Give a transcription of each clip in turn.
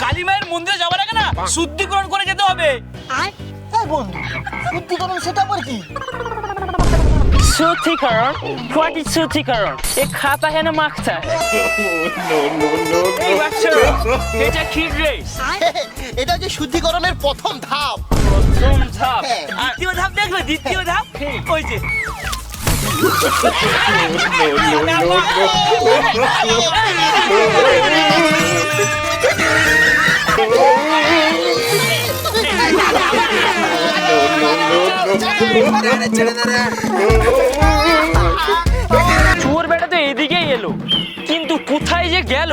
কালী মায়ের মন্দিরে যাওয়ার আগে না শুদ্ধিকরণ করে যেতে হবে। বন্ধু, শুদ্ধিকরণ সেটা আবার কি? शुद्धिकरण? What is शुद्धिकरण? ये खाता है ना माखता है? এই বাচ্চা, এটা কি ড্রেস? এটা হচ্ছে শুদ্ধিকরণের প্রথম ধাপ। প্রথম ধাপ। দ্বিতীয় ধাপ দেখবে, দ্বিতীয় ধাপ ওই যে চোর বেটা তো এদিকেই এলো, কিন্তু কোথায় যে গেল?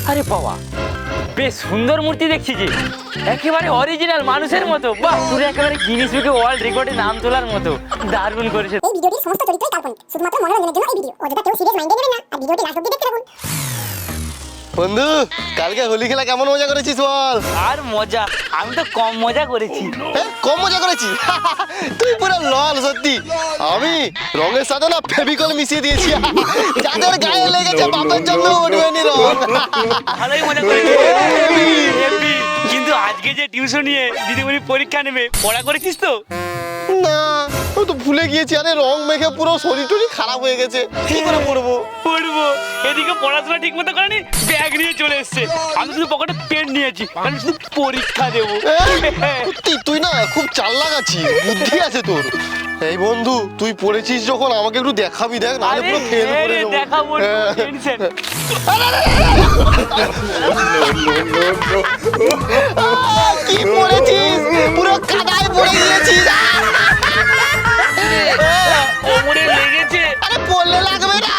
আরে বাবা, বেশ সুন্দর মূর্তি দেখছি যে, একেবারে অরিজিনাল মানুষের মতো। বাহ, পুরো একেবারে গিনিস বুকে ওয়ার্ল্ড রেকর্ডে নাম তোলার মতো। দারুণ করেছে। এই ভিডিওটির সমস্ত চরিত্রই কাল্পনিক, শুধুমাত্র মনোরঞ্জনের জন্য এই ভিডিও। অযথা কেউ সিরিয়াস মাইন্ডে নেবেন না আর ভিডিওটি লাস্ট অবধি দেখতে থাকুন। বন্ধু, কালকে হোলি খেলা কেমন মজা করেছিস বল? আর মজা, আমি তো কম মজা করেছি। কম মজা করেছি? তুই পুরো লল সত্যি। আমি রঙের সাথে না ফেভিকল মিশিয়ে দিয়েছি। যাদের গায়ে লেগেছে বাপের জন্য উঠবে নি রং। ভালোই মজা করেছি। হেভি। কিন্তু আজকে যে টিউশন নিয়ে দিদিমণি পরীক্ষা নেবে, পড়া করেছিস তো? না, ও তো ভুলে গিয়েছি। আরে রং মেখে পুরো শরীর টরি খারাপ হয়ে গেছে, কি করে পড়বো? পড়বো। এদিকে পড়াশোনা ঠিক মতো করেনি, ব্যাগ নিয়ে চলে এসছে। আমি শুধু পকেটে পেন নিয়েছি, আমি শুধু পরীক্ষা দেবো। সত্যি তুই না খুব চালাক আছিস, বুদ্ধি আছে তোর। এই বন্ধু, তুই পড়েছিস যখন আমাকে একটু দেখাবি, দেখ নাহলে পুরো ফেল করে দেবো। দেখাবো, টেনশন। কি পড়েছিস? পুরো কাদায় পড়ে গিয়েছিস। কোমরে লেগেছে। আরে পড়লে লাগবে না।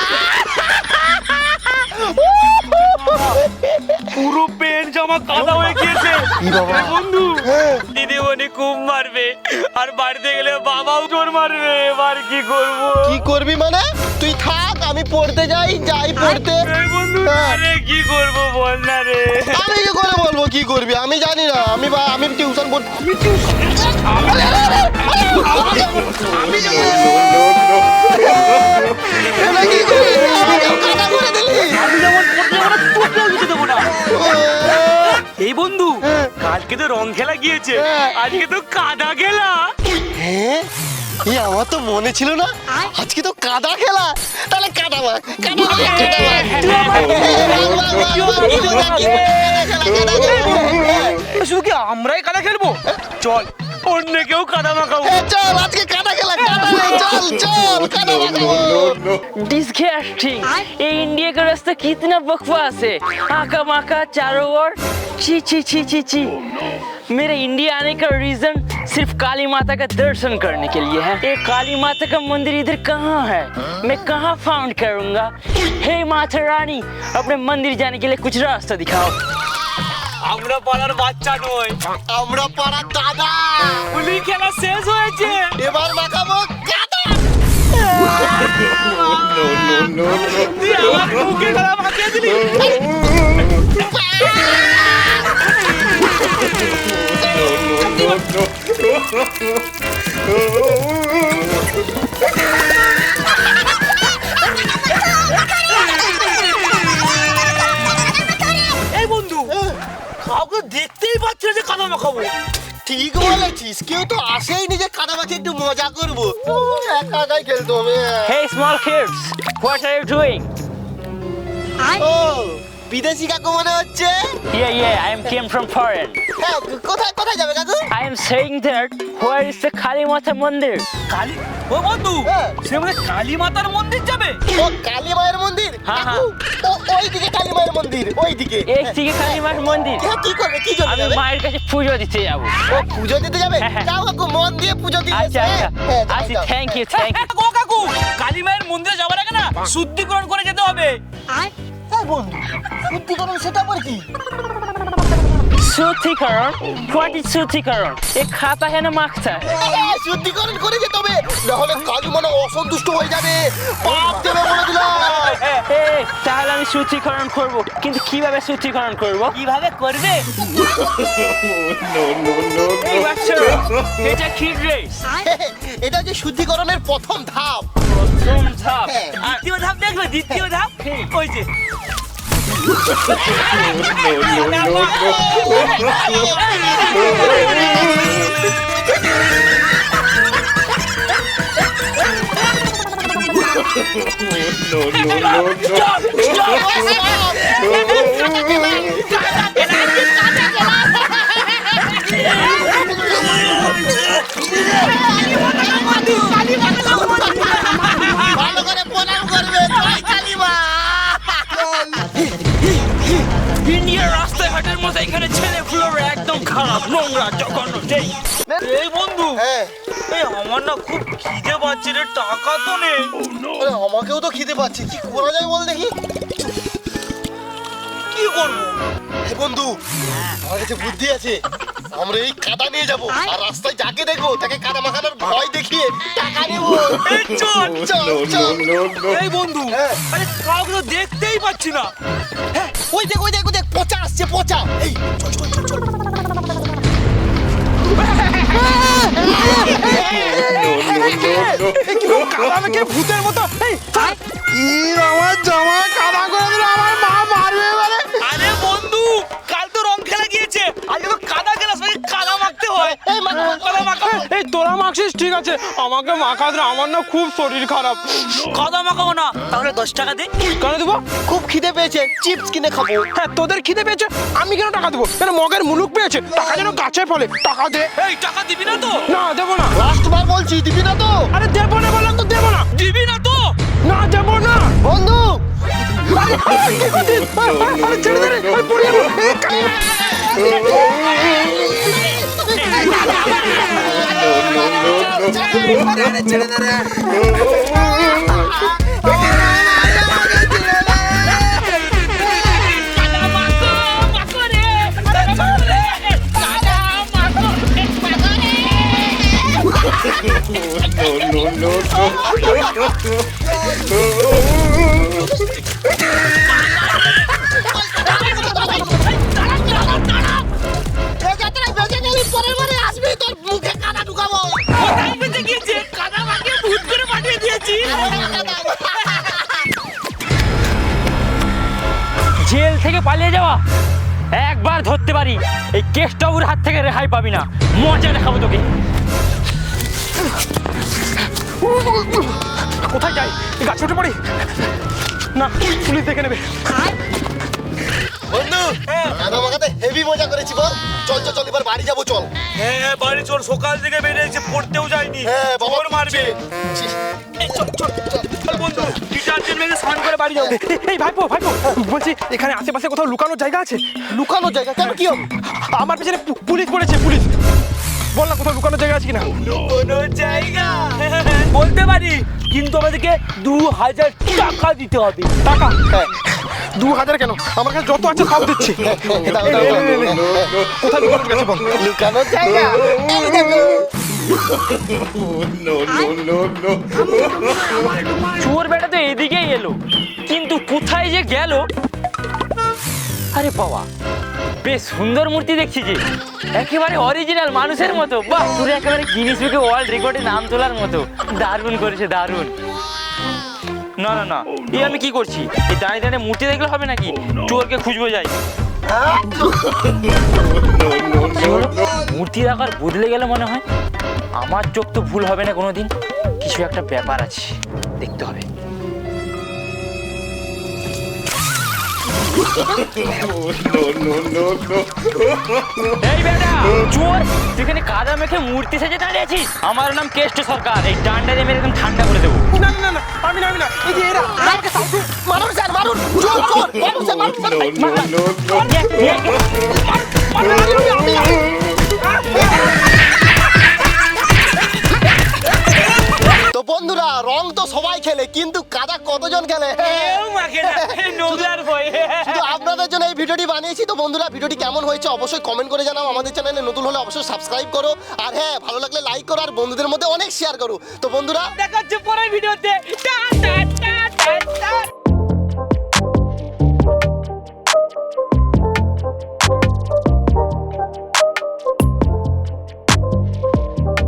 পুরো পেন জামা কাদা হয়ে গিয়েছে। বাবা। বন্ধু, দিদিমণি খুব মারবে, আর বাড়িতে গেলে বাবাও জোর মারবে। এবার কি করব? কি করবি মানে? তুই থাক, আমি পড়তে যাই পড়তে। এই বন্ধু, আরে কি করব বল না রে। আমি কি করে বলবো কি করবি? আমি জানি না। আমি টিউশন পড়তে। এটা কি করলি? আমাকেও কাদা করে দিলি। আমি যেমন পড়তে যাবো না, তোকেও দিতে দেবো না। এই বন্ধু, কালকে তো রং খেলা গিয়েছে, আজকে তো কাদা খেলা। হ্যাঁ, আমার তো মনে ছিল না। আজকে তো কাদা খেলা। তাহলে কাদা মার, কাদা মার, কাদা মার। শুধু কি আমরাই কাদা খেলবো? চল, অন্য কেউ কাদা মাখাবো। চল, আজকে কাদা খেলা, কাদা নেই, চল চল কাদা মাখাবো। डिस्गस्टिंग। ये इंडिया का रास्ता कितना बकवास है, आका माका चारों ओर। ची ची ची ची ची। मेरे इंडिया आने का रीजन सिर्फ काली माता का दर्शन करने के लिए है। ये काली माता का मंदिर इधर कहाँ है, मैं कहाँ फाउंड करूँगा? हे माता रानी, अपने मंदिर जाने के लिए कुछ रास्ता दिखाओ। আমরা পাড়ার বাচ্চা নই, আমরা পাড়ার দাদা। হোলি খেলা শেষ হয়েছে, এবার মাখাবো কাদা। তুই আমার মুখে গলা মাখিয়ে দিলি। এই বন্ধু, কাউকে দেখতেই পাচ্ছি না যে কাদা মাখাবো। ঠিক বলেছিস, কেউ তো আসেই নি যে কাদা মাখিয়ে একটু মজা করবো। একা একাই খেলতে হবে। Hey small kids, what are you doing? ও, বিদেশি কাকু মনে হচ্ছে। Yeah, I am came from foreign. হ্যাঁ, কোথায় কোথায় যাবে কাকু? I am saying that where is the Kali Mata Mandir? Kali, ও বন্ধু, সে মনে হয় কালী মাতার মন্দির যাবে। ও কালী মায়ের মন্দির। হ্যাঁ, কাকু, ওই দিকে কালী মায়ের মন্দির, ওই দিকে। এক দিকে কালী মার মন্দির, হ্যাঁ, কি করবে, কি জন্য আমি যাবে? মায়ের কাছে পুজো দিতে যাবো। ও পুজো দিতে যাবে? হ্যাঁ। যাও কাকু, মন দিয়ে পুজো দিয়ে আচ্ছা এসো, আচ্ছা হ্যাঁ, যাও, আচ্ছা, যাও। থ্যাংক ইউ ও কাকু, কালী মায়ের মন্দিরে যাওয়ার আগে না শুদ্ধিকরণ করে যেতে হবে। বন্ধু, শুদ্ধিকরণ সেটা আবার কি? शुद्धिकरण? What is शुद्धिकरण? ये खाता है ना माखता है? শুদ্ধিকরণ করে যেতে হবে, নাহলে কালী মানে অসন্তুষ্ট হয়ে যাবে, পাপ দেবে বলে দিলাম। তাহলে আমি শুদ্ধিকরণ করব, কিন্তু কিভাবে শুদ্ধিকরণ করব? কিভাবে করবে? এই বাচ্চা, এটা কি ড্রেস? এটা হচ্ছে শুদ্ধিকরণের প্রথম ধাপ। প্রথম ধাপ। হ্যাঁ। দ্বিতীয় ধাপ দেখবে, দ্বিতীয় ধাপ ওই যে ভালো করে প্রণাম করবে, জয় কালীমা। ইন্ডিয়ার রাস্তাঘাটের মতো এখানে ছেলে ফ্লোর একদম খারাপ, নোংরা, জঘন্য। এই বন্ধু, হ্যাঁ, এই আমার না খুব খিদে পাচ্ছে রে, টাকা তো নেই। আরে আমাকেও তো খিদে পাচ্ছে, কি করা যায় বল দেখি। কি করবো? হে বন্ধু, আমার কাছে বুদ্ধি আছে। আমরা এই কাদা নিয়ে যাব আর রাস্তায় যাকে দেখবো তাকে কাদা মাখানোর ভয় দেখিয়ে টাকা নেবো। এই চল। চল চল। এই বন্ধু, হ্যাঁ। আরে কাউকে তো দেখতেই পাচ্ছি না। হ্যাঁ, ওই দেখ ওই দেখ ওই দেখ, পচা আসছে পচা। এই চল চল চল চল। ভূতের মতো। আমার জামা কাদা করে দিল, আমার মা মারবে এবারে। আরে বন্ধু, কাল তো রং খেলা গিয়েছে, আজকে তো কাদা খেলা, সবাই কাদা মাখতে হয়। এই মাখা কাদা মাখা। এই তোরা মাখছিস ঠিক আছে, আমাকে মাখাতে আমার না খুব শরীর খারাপ। কাদা মাখাবো না, তাহলে 10 টাকা দে। কেন দেবো? খুব খিদে পেয়েছে, চিপস কিনে খাবো। হ্যাঁ তোদের খিদে পেয়েছে, আমি কেন টাকা দেবো? কেন মগের মুলুক পেয়েছে, টাকা যেন গাছে ফলে, টাকা দে। এই টাকা দিবি না তো? না দেবো না। লাস্ট বার বলছি, দিবি না তো? আরে দেবো না বললাম তো, দেবো না। দিবি না তো? না দেবো না। বন্ধু, আরে ছেড়ে দে রে, আমি পড়ে যাবো। কাদা মাখো, মাখো রে, কাদা মাখো রে, কাদা মাখো, মাখো রে। কোথায় বেঁচে গিয়েছে? কাদা মাখিয়ে ভূত করে পাঠিয়ে দিয়েছি। জেল থেকে পালিয়ে যাওয়া একবার ধরতে পারি, এই কেষ্টবাবুর হাত থেকে রেহাই পাবি না। মজা দেখাবো তোকে। কোথায় যাই? গাছ উঠে পড়ি না, পুলিশ দেখে নেবে। বন্ধু, কাদা মাখাতে হেভি মজা করেছি বল। চল চল চল, এবার বাড়ি যাবো চল। হ্যাঁ বাড়ি চল, সকাল থেকে বেরিয়েছে, পড়তেও যায়নি। হ্যাঁ বাবা চোর মারবে। এই চল চল চল চল বন্ধু, ডিটারজেন্ট মেখে স্নান করে বাড়ি যাবো। এই ভাইপো ভাইপো, বলছি এখানে আশেপাশে কোথাও লুকানোর জায়গা আছে? লুকানোর জায়গা কেন, কি হবে? আমার পিছনে পুলিশ পড়েছে, পুলিশ। বল না কোথাও লুকানোর জায়গা আছে কিনা। কোনো জায়গা বলতে পারি, কিন্তু আমাদেরকে 2000 টাকা দিতে হবে। টাকা? হ্যাঁ। 2000 কেন, আমার কাছে যত আছে সব দিচ্ছি। দাও, দাও, দাও, কোথায় লুকানোর গেছে বল। লুকানোর জায়গা এই দেখো। চোর বেটা তো এদিকেই এলো, কিন্তু কোথায় যে গেল। আরে বাবা, বেশ সুন্দর মূর্তি দেখছি যে, একেবারে অরিজিনাল মানুষের মতো। বাহ, পুরো একেবারে গিনিস বুকে ওয়ার্ল্ড রেকর্ডে নাম তোলার মতো। দারুণ করেছে, দারুণ। না না না, এই আমি কি করছি? এই দাঁড়িয়ে দাঁড়িয়ে মূর্তি দেখলে হবে নাকি? চোরকে খুঁজবো যাই। কি হলো? মূর্তির আকার বদলে গেল মনে হয়। আমার চোখ তো ভুল হবে না কোনোদিন, কিছু একটা ব্যাপার আছে, দেখতে হবে। এই বেটা চোর, তুই এখানে কাদা মেখে মূর্তি সেজে দাঁড়িয়ে আছিস? আমার নাম কেষ্ট সরকার, এই ডান্ডা দিয়ে মেরে একদম ঠান্ডা করে দেবো। না না না, আমি না আমি না, এই যে এরা আমাকে সাউন্ড। মারুন স্যার, মারুন। চোর চোর, মারুন স্যার, মারুন স্যার। তো বন্ধুরা, রং তো সবাই খেলে, কিন্তু কাদা কতজন খেলে? কেউ মাখে না, নোংরার ভয়ে। শুধু আপনাদের জন্য এই ভিডিওটি বানিয়েছি। তো বন্ধুরা, ভিডিওটি কেমন হয়েছে অবশ্যই কমেন্ট করে জানাও। আমাদের চ্যানেলে নতুন হলে অবশ্যই সাবস্ক্রাইব করো, আর হ্যাঁ ভালো লাগলে লাইক করো, আর বন্ধুদের মধ্যে অনেক শেয়ার করো। তো বন্ধুরা, দেখা হচ্ছে পরের ভিডিওতে। Tata tata.